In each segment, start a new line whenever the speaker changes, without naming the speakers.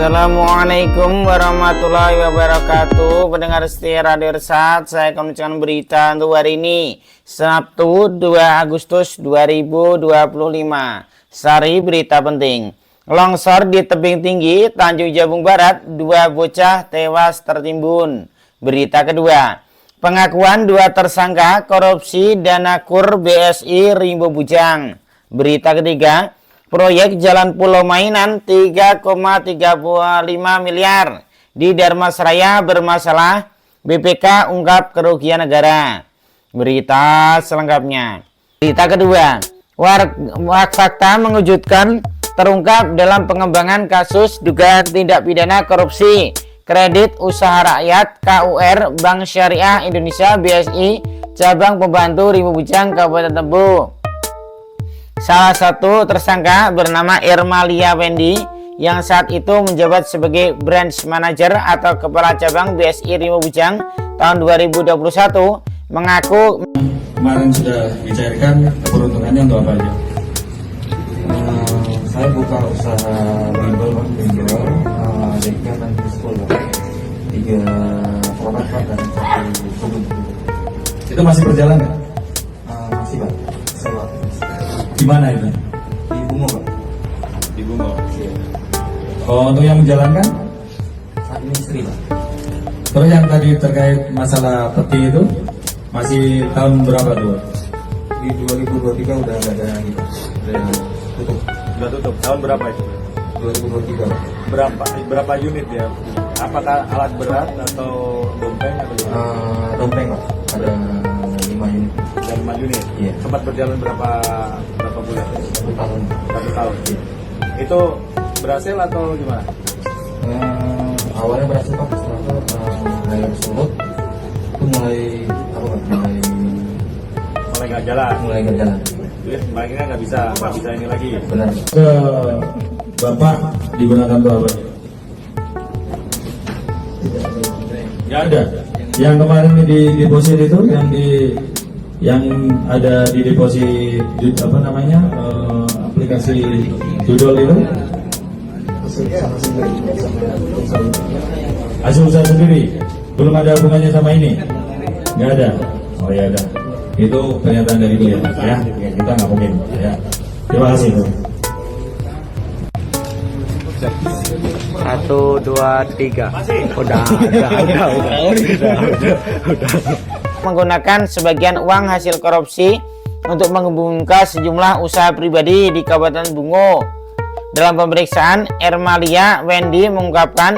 Assalamualaikum warahmatullahi wabarakatuh. Pendengar setia Radio Irsad, saya akan menunjukkan berita untuk hari ini, Sabtu 2 Agustus 2025. Sari berita penting. Longsor di tebing tinggi Tanjung Jabung Barat, 2 bocah tewas tertimbun. Berita kedua, pengakuan 2 tersangka korupsi dana KUR BSI Rimbo Bujang. Berita ketiga, proyek Jalan Pulau Mainan 3,35 miliar di Dharmasraya bermasalah, BPK ungkap kerugian negara. Berita selengkapnya. Berita kedua, fakta mengejutkan terungkap dalam pengembangan kasus dugaan tindak pidana korupsi kredit usaha rakyat KUR Bank Syariah Indonesia BSI cabang pembantu Rimbo Bujang Kabupaten Tebo. Salah satu tersangka bernama Ermalia Wendy yang saat itu menjabat sebagai branch manager atau kepala cabang BSI Rimbo Bujang tahun 2021 mengaku
kemarin sudah dicairkan peruntungannya untuk apa aja?
Saya buka usaha bimbel dekat dan pistol 3 produk dan 1 sudut.
Itu masih berjalan nggak?
Masih Pak, sewa
Di mana itu?
di Bungo Pak.
Di Bungo. Oh, untuk yang menjalankan?
Saat ini istri Pak.
Terus yang tadi terkait masalah peti itu masih tahun berapa tuh?
Di 2023 udah nggak ada lagi Pak. Udah tutup.
Sudah tutup. Tahun berapa itu?
2023 Pak.
Berapa unit ya? Apakah alat berat atau dompeng atau gimana?
Dompeng Pak, ada 5 unit.
Dan 5 unit.
Iya.
Sempat berjalan berapa bulan?
1 tahun.
1 tahun. Itu berhasil atau gimana?
Awalnya berhasil Pak, setelah itu mulai surut itu mulai
Mulai nggak jalan. Jadi makanya nggak bisa ini lagi.
benar.
Ke Bapak digunakan untuk apa? Ya ada. Yang kemarin di deposit itu yang ada di deposit apa namanya aplikasi Judol itu hasil usaha sendiri, belum ada hubungannya sama ini, nggak ada. Oh ya ada, itu pernyataan dari dia ya, kita nggak mungkin ya. Terima kasih.
1, 2, 3. Udah. Menggunakan sebagian uang hasil korupsi untuk membuka sejumlah usaha pribadi di Kabupaten Bungo. Dalam pemeriksaan, Ermalia Wendy mengungkapkan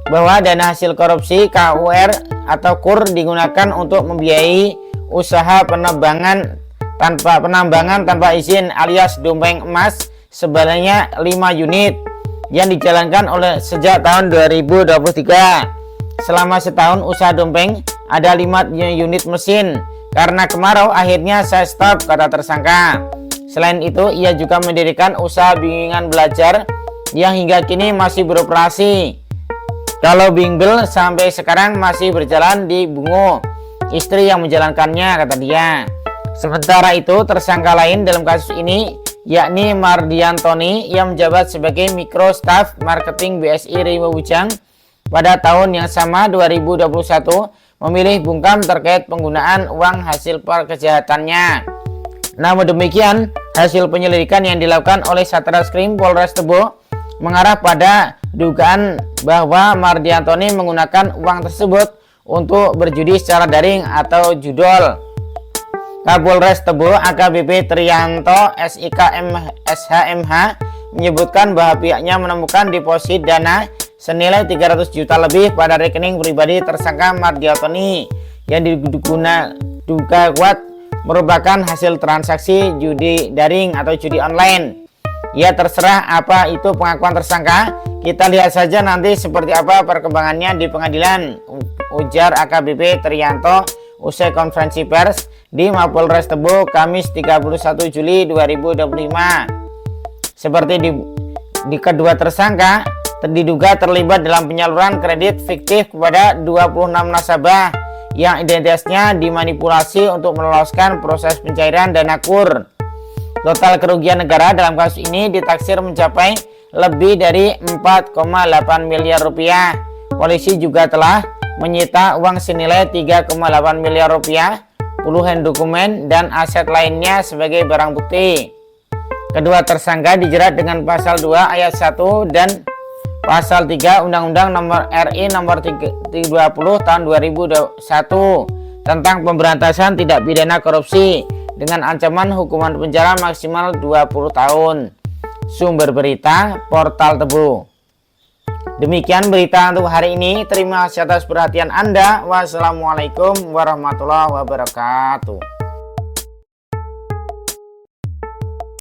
bahwa dana hasil korupsi KUR atau KUR digunakan untuk membiayai usaha penambangan tanpa izin alias dompeng emas sebanyak 5 unit yang dijalankan oleh sejak tahun 2023. Selama setahun usaha dompeng ada 5 unit mesin. Karena kemarau akhirnya saya stop, kata tersangka. Selain itu ia juga mendirikan usaha bimbingan belajar yang hingga kini masih beroperasi. Kalau bimbel sampai sekarang masih berjalan di Bungo, istri yang menjalankannya, kata dia. Sementara itu tersangka lain dalam kasus ini yakni Mardiantoni yang menjabat sebagai mikro staff marketing BSI Rimbo Bujang pada tahun yang sama 2021 memilih bungkam terkait penggunaan uang hasil kejahatannya. Namun demikian, hasil penyelidikan yang dilakukan oleh Satreskrim Polres Tebo mengarah pada dugaan bahwa Mardiantoni menggunakan uang tersebut untuk berjudi secara daring atau judol. Kapolres Tebo AKBP Trianto SHMH menyebutkan bahwa pihaknya menemukan deposit dana senilai 300 juta lebih pada rekening pribadi tersangka Mardiantoni yang diduga kuat merupakan hasil transaksi judi daring atau judi online. Ya terserah apa itu pengakuan tersangka, kita lihat saja nanti seperti apa perkembangannya di pengadilan, ujar AKBP Trianto usai konferensi pers di Mapolres Tebo Kamis 31 Juli 2025. Seperti di kedua tersangka diduga terlibat dalam penyaluran kredit fiktif kepada 26 nasabah yang identitasnya dimanipulasi untuk meloloskan proses pencairan dana KUR. Total kerugian negara dalam kasus ini ditaksir mencapai lebih dari 4,8 miliar rupiah. Polisi juga telah menyita uang senilai 3,8 miliar rupiah, puluhan dokumen dan aset lainnya sebagai barang bukti. Kedua tersangka dijerat dengan pasal 2 ayat 1 dan pasal 3 Undang-Undang Nomor RI Nomor 30 Tahun 2001 tentang pemberantasan tindak pidana korupsi dengan ancaman hukuman penjara maksimal 20 tahun. Sumber berita Portal Tebu. Demikian berita untuk hari ini. Terima kasih atas perhatian Anda. Wassalamualaikum warahmatullahi wabarakatuh.